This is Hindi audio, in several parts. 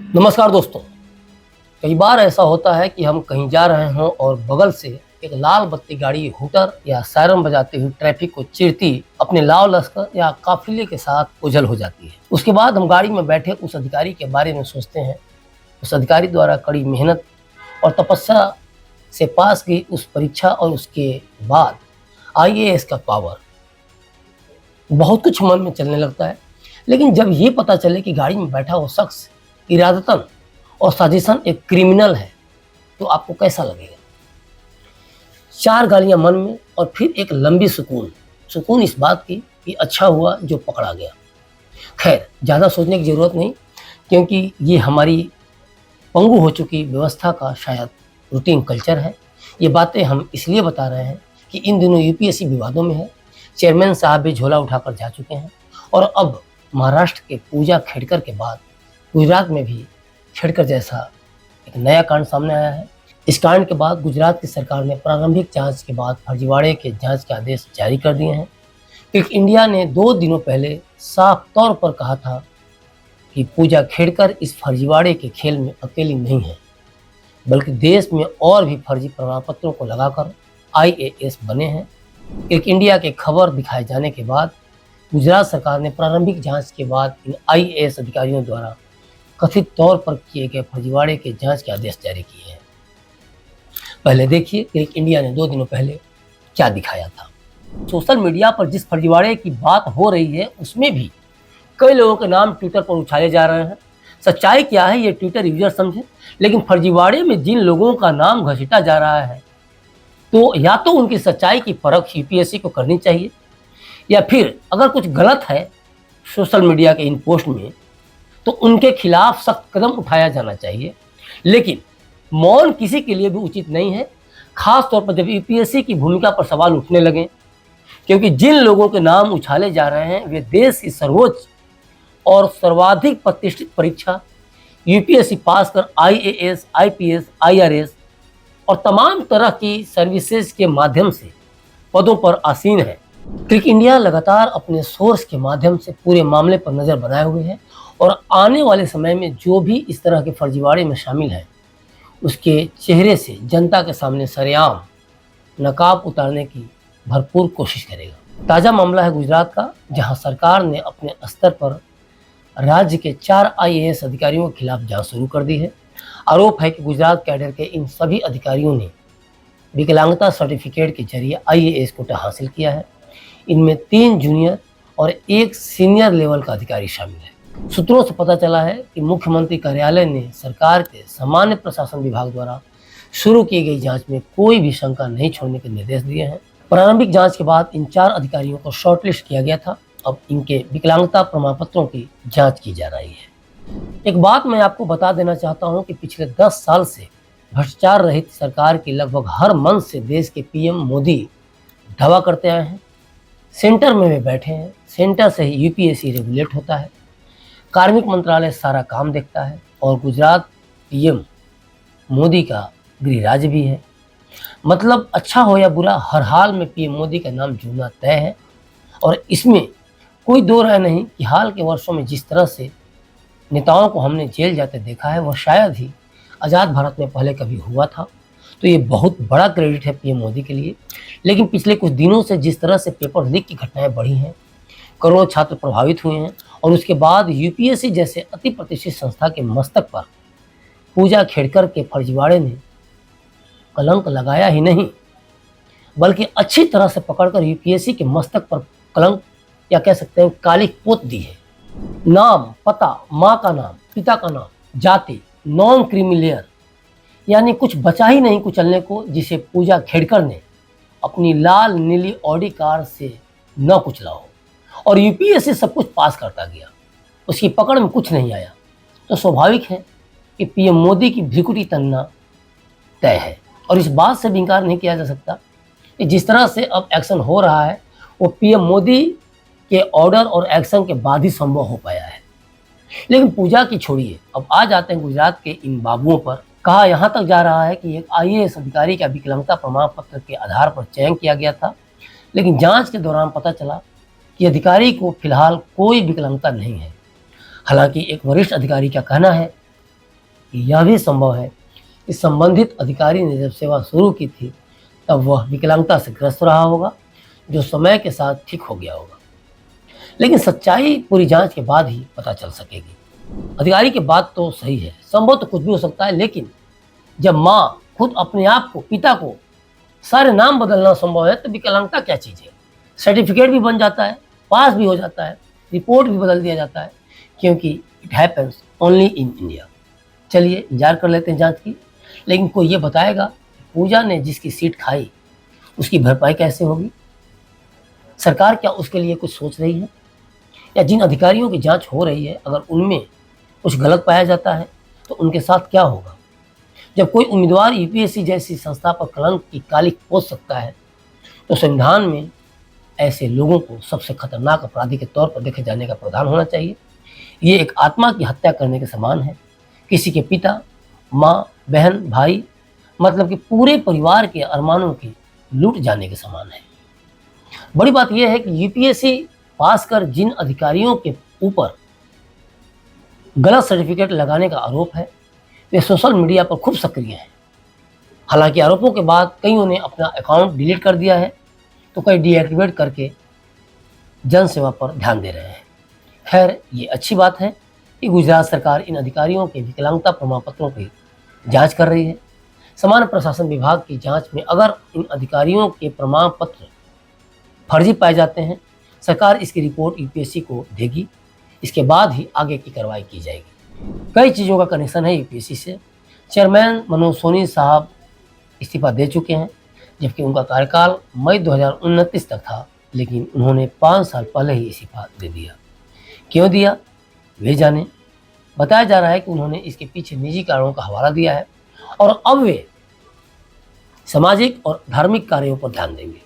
नमस्कार दोस्तों। कई बार ऐसा होता है कि हम कहीं जा रहे हों और बगल से एक लाल बत्ती गाड़ी हूटर या सायरन बजाते हुए ट्रैफिक को चीरती अपने लाव लश्कर या काफिले के साथ ओझल हो जाती है। उसके बाद हम गाड़ी में बैठे उस अधिकारी के बारे में सोचते हैं। उस अधिकारी द्वारा कड़ी मेहनत और तपस्या से पास की उस परीक्षा और उसके बाद आईएएस का पावर, बहुत कुछ मन में चलने लगता है। लेकिन जब ये पता चले कि गाड़ी में बैठा वो शख्स इरादतन और साजिशन एक क्रिमिनल है, तो आपको कैसा लगेगा? चार गालियां मन में और फिर एक लंबी सुकून इस बात की कि अच्छा हुआ जो पकड़ा गया। खैर, ज़्यादा सोचने की ज़रूरत नहीं, क्योंकि ये हमारी पंगु हो चुकी व्यवस्था का शायद रूटीन कल्चर है। ये बातें हम इसलिए बता रहे हैं कि इन दिनों यूपीएससी विवादों में है। चेयरमैन साहब भी झोला उठाकर जा चुके हैं और अब महाराष्ट्र के पूजा खेड़कर के बाद गुजरात में भी खेड़कर जैसा एक नया कांड सामने आया है। इस कांड के बाद गुजरात की सरकार ने प्रारंभिक जांच के बाद फर्जीवाड़े के जांच के आदेश जारी कर दिए हैं। क्लिक इंडिया ने 2 दिनों पहले साफ तौर पर कहा था कि पूजा खेड़कर इस फर्जीवाड़े के खेल में अकेली नहीं है, बल्कि देश में और भी फर्जी प्रमाण पत्रों को लगाकर आईएएस बने हैं। क्लिक इंडिया के खबर दिखाए जाने के बाद गुजरात सरकार ने प्रारंभिक जांच के बाद इन आईएएस अधिकारियों द्वारा कथित तौर पर किए गए फर्जीवाड़े के जांच के आदेश जारी किए हैं। पहले देखिए क्लिक इंडिया ने 2 दिनों पहले क्या दिखाया था। सोशल मीडिया पर जिस फर्जीवाड़े की बात हो रही है, उसमें भी कई लोगों के नाम ट्विटर पर उछाले जा रहे हैं। सच्चाई क्या है ये ट्विटर यूजर समझे, लेकिन फर्जीवाड़े में जिन लोगों का नाम घसीटा जा रहा है, तो या तो उनकी सच्चाई की परख यूपीएससी को करनी चाहिए, या फिर अगर कुछ गलत है सोशल मीडिया के इन पोस्ट में, तो उनके खिलाफ सख्त कदम उठाया जाना चाहिए। लेकिन मौन किसी के लिए भी उचित नहीं है, खास तौर पर जब यूपीएससी की भूमिका पर सवाल उठने लगे, क्योंकि जिन लोगों के नाम उछाले जा रहे हैं वे देश की सर्वोच्च और सर्वाधिक प्रतिष्ठित परीक्षा यूपीएससी पास कर आईएएस, आईपीएस, आईआरएस और तमाम तरह की सर्विसेज के माध्यम से पदों पर आसीन है। क्लिक इंडिया लगातार अपने सोर्स के माध्यम से पूरे मामले पर नज़र बनाए हुए है और आने वाले समय में जो भी इस तरह के फर्जीवाड़े में शामिल है, उसके चेहरे से जनता के सामने सरेआम नकाब उतारने की भरपूर कोशिश करेगा। ताज़ा मामला है गुजरात का, जहां सरकार ने अपने स्तर पर राज्य के 4 आईएएस अधिकारियों के खिलाफ जांच शुरू कर दी है। आरोप है कि गुजरात कैडर के इन सभी अधिकारियों ने विकलांगता सर्टिफिकेट के जरिए आईएएस कोटा हासिल किया है। इनमें 3 जूनियर और 1 सीनियर लेवल का अधिकारी शामिल है। सूत्रों से पता चला है कि मुख्यमंत्री कार्यालय ने सरकार के सामान्य प्रशासन विभाग द्वारा शुरू की गई जांच में कोई भी शंका नहीं छोड़ने के निर्देश दिए हैं। प्रारंभिक जांच के बाद इन 4 अधिकारियों को शॉर्टलिस्ट किया गया था। अब इनके विकलांगता प्रमाण पत्रों की जांच की जा रही है। एक बात मैं आपको बता देना चाहता हूं कि पिछले 10 साल से भ्रष्टाचार रहित सरकार की लगभग हर मंच से देश के पीएम मोदी दावा करते आए हैं। सेंटर में वे बैठे हैं, सेंटर से ही यूपीएससी रेगुलेट होता है, कार्मिक मंत्रालय सारा काम देखता है और गुजरात पीएम मोदी का गृह राज्य भी है। मतलब अच्छा हो या बुरा, हर हाल में पीएम मोदी का नाम जुड़ना तय है और इसमें कोई दो राय नहीं कि हाल के वर्षों में जिस तरह से नेताओं को हमने जेल जाते देखा है, वह शायद ही आज़ाद भारत में पहले कभी हुआ था। तो ये बहुत बड़ा क्रेडिट है पीएम मोदी के लिए। लेकिन पिछले कुछ दिनों से जिस तरह से पेपर लीक की घटनाएं बढ़ी हैं, करोड़ों छात्र प्रभावित हुए हैं और उसके बाद यूपीएससी जैसे अति प्रतिष्ठित संस्था के मस्तक पर पूजा खेड़कर के फर्जीवाड़े ने कलंक लगाया ही नहीं, बल्कि अच्छी तरह से पकड़कर यूपीएससी के मस्तक पर कलंक या कह सकते हैं कालिक पोत दी है। नाम, पता, माँ का नाम, पिता का नाम, जाति, नॉन क्रीमी लेयर, यानी कुछ बचा ही नहीं कुचलने को, जिसे पूजा खेड़कर ने अपनी लाल नीली ऑडी कार से न कुचला हो और यूपीएससी सब कुछ पास करता गया, उसकी पकड़ में कुछ नहीं आया। तो स्वाभाविक है कि पीएम मोदी की भ्रिकुटी तनना तय है और इस बात से भी इंकार नहीं किया जा सकता कि जिस तरह से अब एक्शन हो रहा है वो पीएम मोदी के ऑर्डर और एक्शन के बाद ही संभव हो पाया है। लेकिन पूजा की छोड़िए, अब आ जाते हैं गुजरात के इन बाबुओं पर। कहा यहाँ तक जा रहा है कि एक आईएएस अधिकारी का विकलांगता प्रमाण पत्र के आधार पर चयन किया गया था, लेकिन जांच के दौरान पता चला कि अधिकारी को फिलहाल कोई विकलांगता नहीं है। हालांकि एक वरिष्ठ अधिकारी का कहना है यह भी संभव है कि संबंधित अधिकारी ने जब सेवा शुरू की थी तब वह विकलांगता से ग्रस्त रहा होगा, जो समय के साथ ठीक हो गया होगा। लेकिन सच्चाई पूरी जांच के बाद ही पता चल सकेगी। अधिकारी की बात तो सही है, संभव तो कुछ भी हो सकता है, लेकिन जब माँ खुद अपने आप को, पिता को सारे नाम बदलना संभव है तो विकलांगता क्या चीज़ है। सर्टिफिकेट भी बन जाता है, पास भी हो जाता है, रिपोर्ट भी बदल दिया जाता है, क्योंकि it happens only in India. चलिए इंतजार कर लेते हैं जांच की। लेकिन कोई ये बताएगा पूजा ने जिसकी सीट खाई उसकी भरपाई कैसे होगी? सरकार क्या उसके लिए कुछ सोच रही है? या जिन अधिकारियों की जांच हो रही है, अगर उनमें कुछ गलत पाया जाता है तो उनके साथ क्या होगा? जब कोई उम्मीदवार यूपीएससी जैसी संस्था पर कलंक की कालिख पोंछ सकता है तो संविधान में ऐसे लोगों को सबसे खतरनाक अपराधी के तौर पर देखे जाने का प्रावधान होना चाहिए। ये एक आत्मा की हत्या करने के समान है, किसी के पिता, माँ, बहन, भाई, मतलब कि पूरे परिवार के अरमानों के लूट जाने के समान है। बड़ी बात यह है कि यूपीएससी पास कर जिन अधिकारियों के ऊपर गलत सर्टिफिकेट लगाने का आरोप है वे सोशल मीडिया पर खूब सक्रिय हैं। हालांकि आरोपों के बाद कईयों ने अपना अकाउंट डिलीट कर दिया है तो कई डीएक्टिवेट करके जन सेवा पर ध्यान दे रहे हैं। खैर, ये अच्छी बात है कि गुजरात सरकार इन अधिकारियों के विकलांगता प्रमाण पत्रों की जांच कर रही है। सामान्य प्रशासन विभाग की जांच में अगर इन अधिकारियों के प्रमाण पत्र फर्जी पाए जाते हैं, सरकार इसकी रिपोर्ट यूपीएससी को देगी। इसके बाद ही आगे की कार्रवाई की जाएगी। कई चीज़ों का कनेक्शन है यूपीएससी से। चेयरमैन मनोज सोनी साहब इस्तीफा दे चुके हैं, जबकि उनका कार्यकाल मई 2029 तक था, लेकिन उन्होंने 5 साल पहले ही इस्तीफा दे दिया। क्यों दिया वे जाने। बताया जा रहा है कि उन्होंने इसके पीछे निजी कारणों का हवाला दिया है और अब वे सामाजिक और धार्मिक कार्यों पर ध्यान देंगे।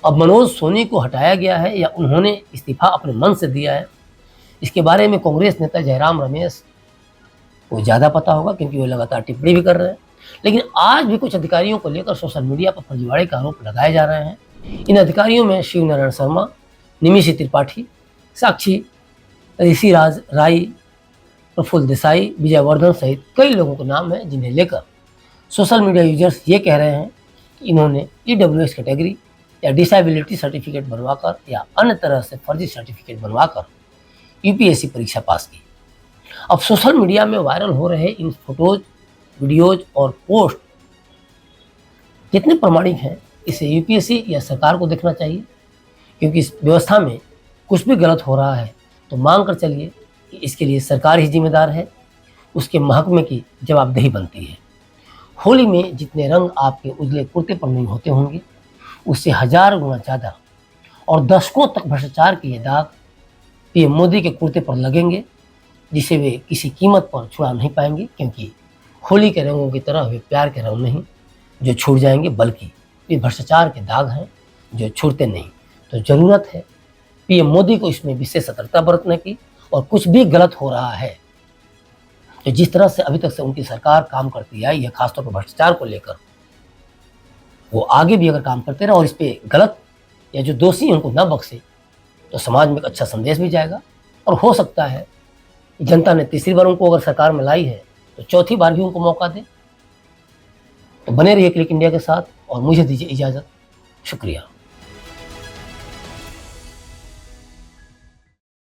अब मनोज सोनी को हटाया गया है या उन्होंने इस्तीफा अपने मन से दिया है, इसके बारे में कांग्रेस नेता जयराम रमेश को ज़्यादा पता होगा, क्योंकि वो लगातार टिप्पणी भी कर रहे हैं। लेकिन आज भी कुछ अधिकारियों को लेकर सोशल मीडिया पर फर्जीवाड़े का आरोप लगाए जा रहे हैं। इन अधिकारियों में शिव नारायण शर्मा, निमिषी त्रिपाठी, साक्षी ऋषिराज राय, प्रफुल्ल देसाई, विजयवर्धन सहित कई लोगों के नाम हैं, जिन्हें लेकर सोशल मीडिया यूजर्स ये कह रहे हैं कि इन्होंने ईडब्ल्यूएस कैटेगरी या डिसेबिलिटी सर्टिफिकेट बनवाकर या अन्य तरह से फर्जी सर्टिफिकेट बनवाकर यूपीएससी परीक्षा पास की। अब सोशल मीडिया में वायरल हो रहे इन फोटोज, वीडियोज और पोस्ट कितने प्रमाणिक हैं, इसे यूपीएससी या सरकार को देखना चाहिए, क्योंकि इस व्यवस्था में कुछ भी गलत हो रहा है तो मान कर चलिए कि इसके लिए सरकार ही जिम्मेदार है, उसके महकमे की जवाबदेही बनती है। होली में जितने रंग आपके उजले कुर्ते पर नहीं होते होंगे, उससे 1000 गुना ज़्यादा और दशकों तक भ्रष्टाचार के ये दाग पीएम मोदी के कुर्ते पर लगेंगे, जिसे वे किसी कीमत पर छुड़ा नहीं पाएंगे, क्योंकि होली के रंगों की तरह वे प्यार के रंग नहीं जो छूट जाएंगे, बल्कि ये भ्रष्टाचार के दाग हैं जो छूटते नहीं। तो ज़रूरत है पीएम मोदी को इसमें विशेष सतर्कता बरतने की, और कुछ भी गलत हो रहा है तो जिस तरह से अभी तक से उनकी सरकार काम करती आई है, खासतौर पर भ्रष्टाचार को लेकर, वो आगे भी अगर काम करते रहे और इस पे गलत या जो दोषी हैं उनको न बख्शे तो समाज में एक अच्छा संदेश भी जाएगा। और हो सकता है जनता ने तीसरी बार उनको अगर सरकार में लाई है तो चौथी बार भी उनको मौका दे। तो बने रहिए क्लिक इंडिया के साथ और मुझे दीजिए इजाज़त। शुक्रिया।